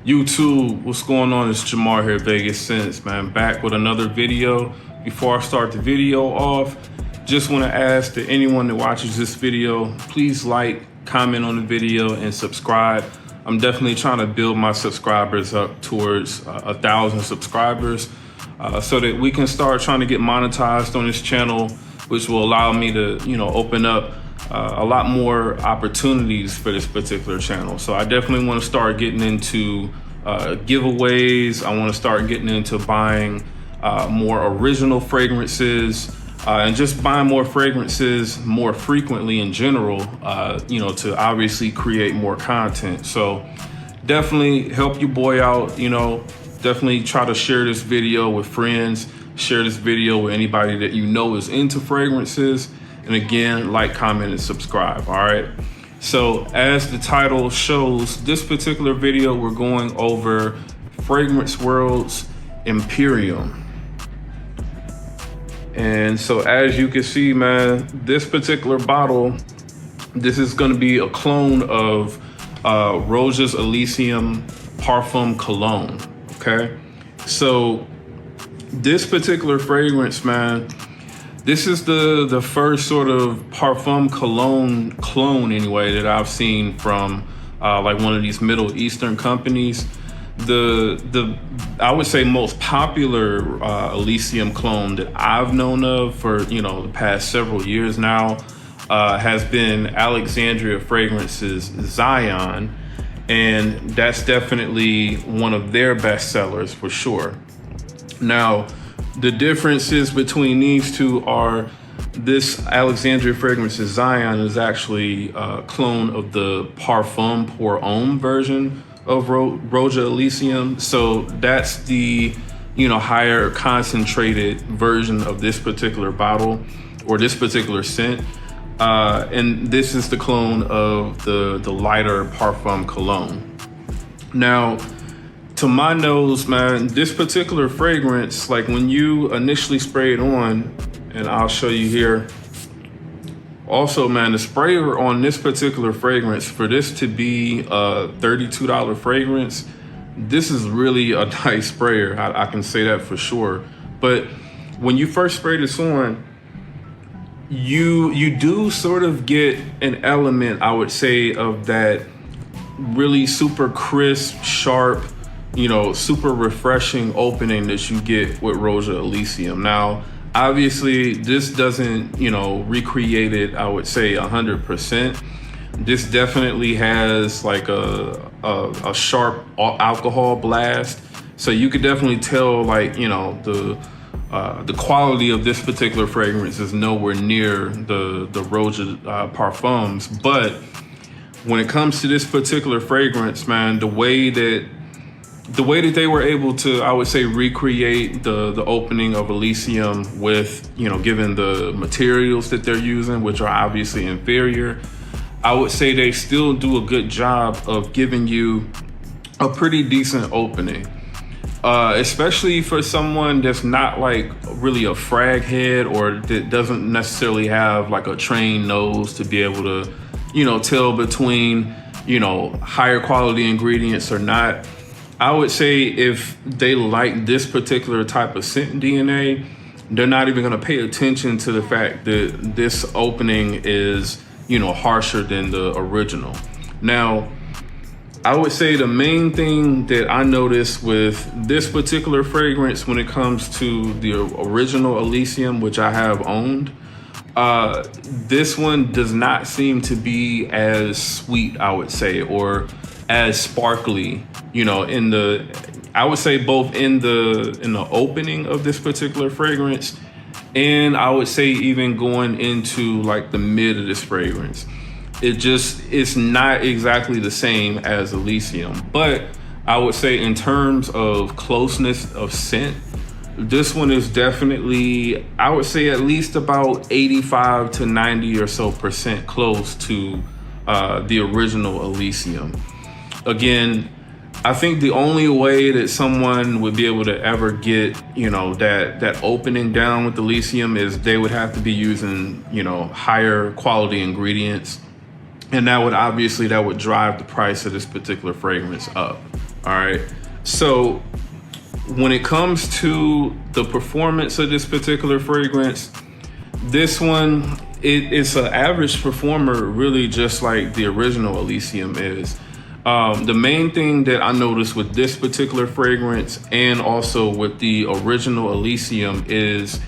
YouTube, what's going on? It's Jamar here, Vegas Sense, man. Back with another video. Before I start the video off, just want to ask that anyone that watches this video, please like, comment on the video, and subscribe. I'm definitely trying to build my subscribers up towards 1,000 subscribers so that we can start trying to get monetized on this channel, which will allow me to, open up a lot more opportunities for this particular channel. So I definitely want to start getting into giveaways. I want to start getting into buying more original fragrances and just buying more fragrances more frequently in general, to obviously create more content. So definitely help your boy out, definitely try to share this video with friends, share this video with anybody that you know is into fragrances. And again, like, comment, and subscribe, all right? So as the title shows, this particular video, we're going over Fragrance World's Imperium. And so as you can see, man, this particular bottle, this is gonna be a clone of Roja's Elysium Parfum Cologne, okay? So this particular fragrance, man, this is the first sort of Parfum Cologne clone anyway that I've seen from like one of these Middle Eastern companies. The I would say most popular Elysium clone that I've known of for the past several years now has been Alexandria Fragrance's Zion, and that's definitely one of their best sellers for sure. Now, the differences between these two are this Alexandria Fragrance's Zion is actually a clone of the Parfum Pour Homme version of Roja Elysium. So that's the, higher concentrated version of this particular bottle or this particular scent. And this is the clone of the lighter Parfum Cologne. Now, to my nose, man, this particular fragrance, like when you initially spray it on, and I'll show you here. Also, man, the sprayer on this particular fragrance, for this to be a $32 fragrance, this is really a nice sprayer. I can say that for sure. But when you first spray this on, you do sort of get an element, I would say, of that really super crisp, sharp, super refreshing opening that you get with Roja Elysium. Now, obviously, this doesn't, recreate it, I would say, 100%. This definitely has like a sharp alcohol blast. So you could definitely tell, like, the quality of this particular fragrance is nowhere near the Roja Parfums. But when it comes to this particular fragrance, man, the way that they were able to, I would say, recreate the opening of Elysium with, given the materials that they're using, which are obviously inferior, I would say they still do a good job of giving you a pretty decent opening. Especially for someone that's not like really a frag head or that doesn't necessarily have like a trained nose to be able to, tell between, higher quality ingredients or not. I would say if they like this particular type of scent DNA, they're not even going to pay attention to the fact that this opening is, harsher than the original. Now, I would say the main thing that I noticed with this particular fragrance when it comes to the original Elysium, which I have owned, this one does not seem to be as sweet, I would say, or as sparkly, I would say both in the opening of this particular fragrance, and I would say even going into like the mid of this fragrance. It's not exactly the same as Elysium, but I would say in terms of closeness of scent, this one is definitely, I would say, at least about 85 to 90 or so % close to the original Elysium. Again, I think the only way that someone would be able to ever get, that opening down with Elysium is they would have to be using, higher quality ingredients. And that would drive the price of this particular fragrance up. All right. So when it comes to the performance of this particular fragrance, this one, it's an average performer, really, just like the original Elysium is. The main thing that I noticed with this particular fragrance and also with the original Elysium is,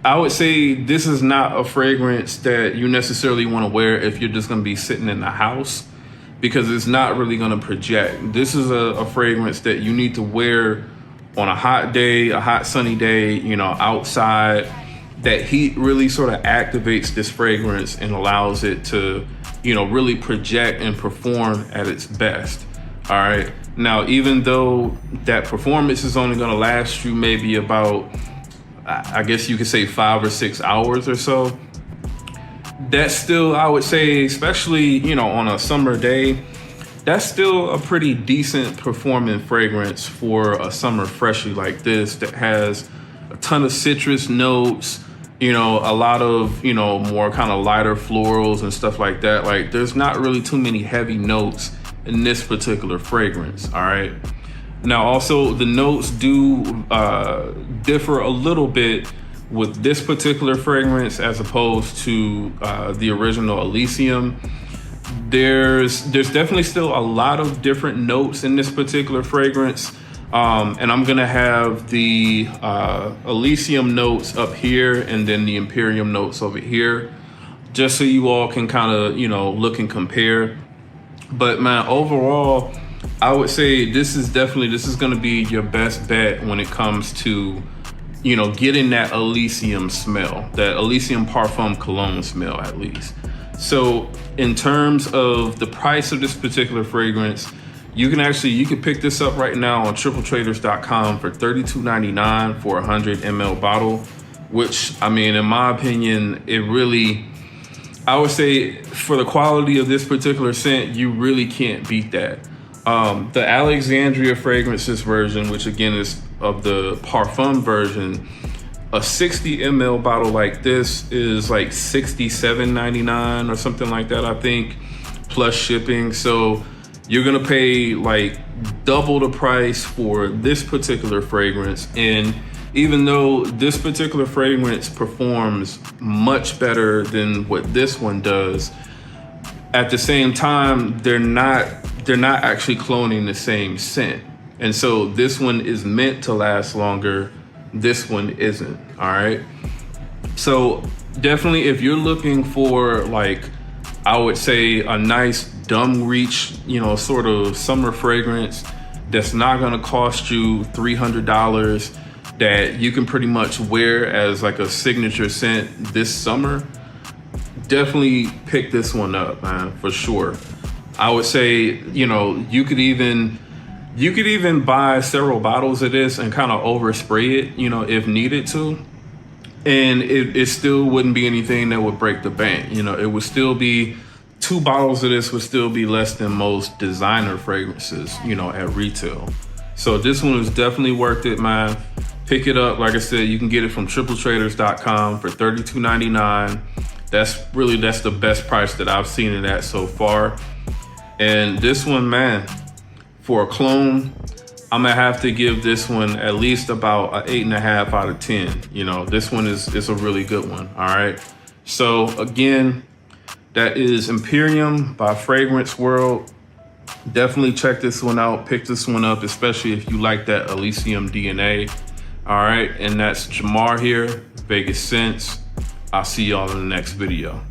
I would say this is not a fragrance that you necessarily want to wear if you're just going to be sitting in the house, because it's not really going to project. This is a fragrance that you need to wear on a hot day, a hot sunny day, you know, outside. That heat really sort of activates this fragrance and allows it to, you know, really project and perform at its best. All right. Now, even though that performance is only going to last you maybe about, I guess you could say 5 or 6 hours or so, that's still, I would say, especially, you know, on a summer day, that's still a pretty decent performing fragrance for a summer freshie like this that has a ton of citrus notes, you know, a lot of, you know, more kind of lighter florals and stuff like that. Like, there's not really too many heavy notes in this particular fragrance. All right. Now, also, the notes do differ a little bit with this particular fragrance as opposed to the original Elysium. There's definitely still a lot of different notes in this particular fragrance. And I'm gonna have the Elysium notes up here and then the Imperium notes over here, just so you all can kind of, you know, look and compare. But man, overall, I would say this is gonna be your best bet when it comes to, you know, getting that Elysium smell, that Elysium Parfum Cologne smell at least. So in terms of the price of this particular fragrance, you can pick this up right now on tripletraders.com for $32.99 for a 100 ml bottle, which, I mean, in my opinion, it really, I would say for the quality of this particular scent, you really can't beat that. The Alexandria fragrances version, which again is of the Parfum version, a 60 ml bottle like this is like $67.99 or something like that, I think, plus shipping. So you're gonna pay like double the price for this particular fragrance. And even though this particular fragrance performs much better than what this one does, at the same time, they're not actually cloning the same scent. And so this one is meant to last longer. This one isn't. All right. So definitely, if you're looking for, like, I would say a nice dumb reach, you know, sort of summer fragrance that's not going to cost you $300, that you can pretty much wear as like a signature scent this summer, definitely pick this one up, man, for sure. I would say, you know, you could even buy several bottles of this and kind of overspray it, you know, if needed to. And it still wouldn't be anything that would break the bank. You know, it would still be, 2 bottles of this would still be less than most designer fragrances, you know, at retail. So this one is definitely worth it, man. Pick it up. Like I said, you can get it from tripletraders.com for $32.99. That's the best price that I've seen it at so far. And this one, man, for a clone, I'm gonna have to give this one at least about an 8.5 out of 10. You know, this one is a really good one. All right. So again, that is Imperium by Fragrance World. Definitely check this one out. Pick this one up, especially if you like that Elysium DNA. All right. And that's Jamar here, Vegas Scents. I'll see y'all in the next video.